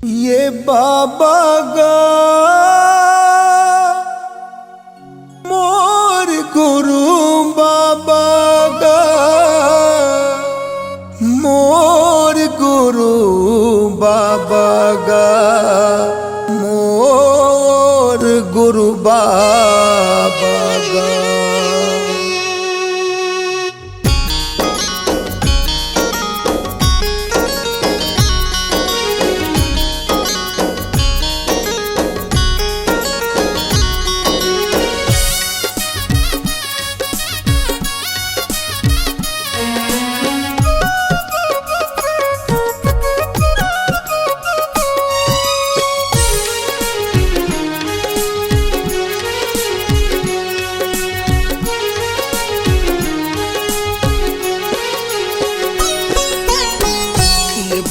ये बाबा गा मोर गुरु बाबा गा मोर गुरु बाबा गा मोर गुरु बाबा गा।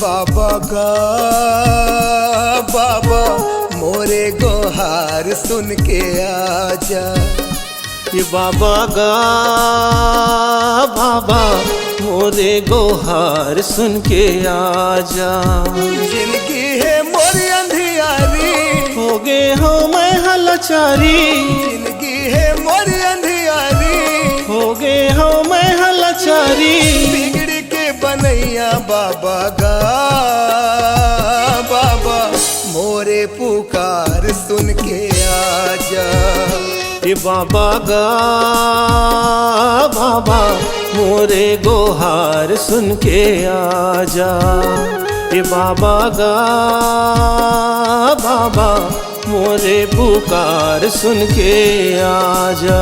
बाबा गा बाबा मोरे गोहार सुन के आजा। ये बाबा गा बाबा मोरे गोहार सुन के आजा। जिंदगी है मोरी अंधियारी हो गे हो मैं हलाचारी। जिंदगी है मोरी अंधियारी हो गे हो मैं हलाचारी। बिगड़ के बनैया बाबा गा बाबा मोरे पुकार सुन के आजा। ये बाबा गा बाबा मोरे गोहार सुन के आजा। ये बाबा गा बाबा मोरे पुकार सुन के आजा।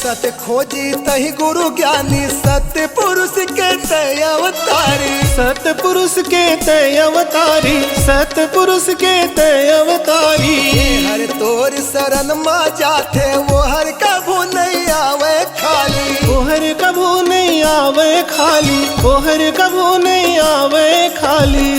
सत्य खोजी तही गुरु ज्ञानी सत्य पुरुष के तय अवतारी। सत्य पुरुष के तय अवतारी। सत्य पुरुष के तय अवतारी। हर तोर शरण माँ जाते वो हर कभू नहीं आवे खाली। वो हर कभू नहीं आवे खाली। वो हर कभू नहीं आवे खाली।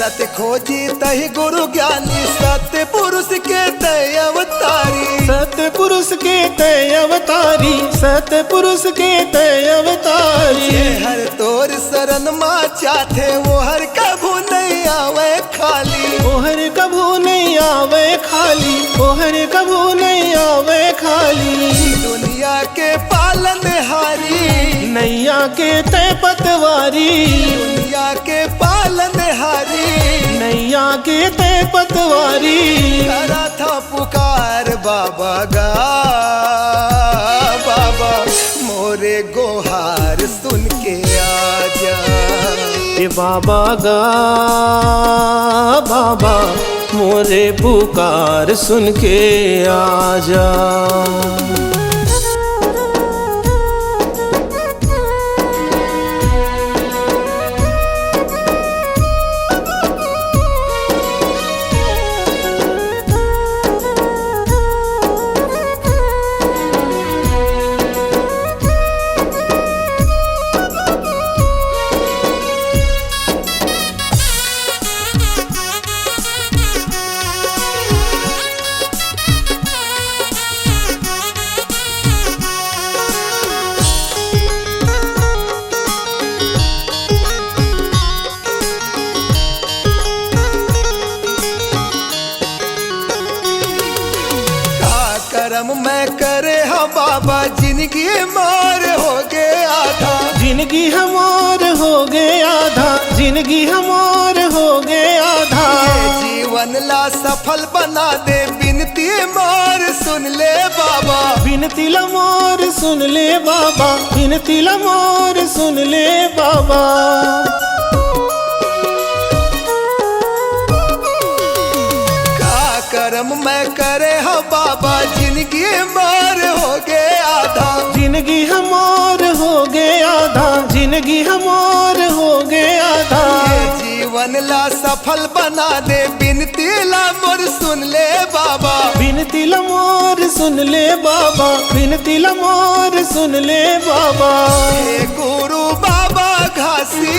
सत्य खोजी तही गुरु ज्ञानी सत्य पुरुष के तय अवतारी। सत्य पुरुष के तय अवतारी। सत्य पुरुष के तय अवतारी। हर तोर शरण माँ चाहते वो हर कभू नहीं आवे खाली। वो हर कभू नहीं आवे खाली। वो हर कभू नहीं आवे खाली। दुनिया के पालन हारी नैया के तय पतवारी। दुनिया के पालन हारी नैया के तय पतवारी। करा था पुकार बाबा गा बाबा मोरे गोहार सुन के आजा। ये बाबा गा बाबा मोरे पुकार सुन के आजा। करम मैं करे हाँ बाबा जिंदगी मोर हो गए आधा। जिंदगी हमार हो गए आधा। जिंदगी हमार हो गए आधा। जीवन ला सफल बना दे बिनती मोर सुन ले बाबा। बिनती मोर सुन ले बाबा, बिनती मोर सुन ले बाबा। का कर्म मैं करे हो बाबा, जिंदगी मार हो गए आधा। जिंदगी हमार हो गए आधा, जिंदगी हमार हो गए आधा। ये जीवन ला सफल बना दे, बिनती ला मोर सुन ले बाबा। बिनती मोर सुन ले बाबा, बिनती मोर सुन ले बाबा। हे गुरु बाबा घासी,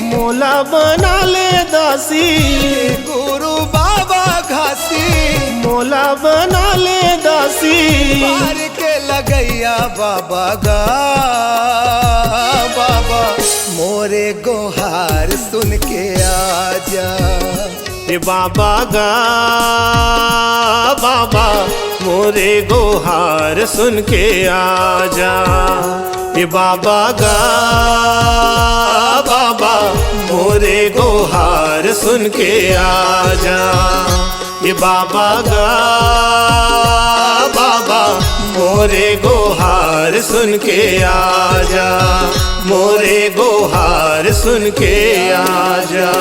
मोला बना ले दासी। हे गुरु बाबा घासी, मोला बना ले दासी। पार के लगैया बाबा गा बाबा, मोरे गोहार सुन के आजा। ए बाबा गा बाबा, मोरे गोहार सुन के आजा। ए बाबा गा बाबा, मोरे गोहार सुन के आजा। ए बाबा गा बाबा, मोरे गोहार सुन के आजा। मोरे गोहार सुन के आजा।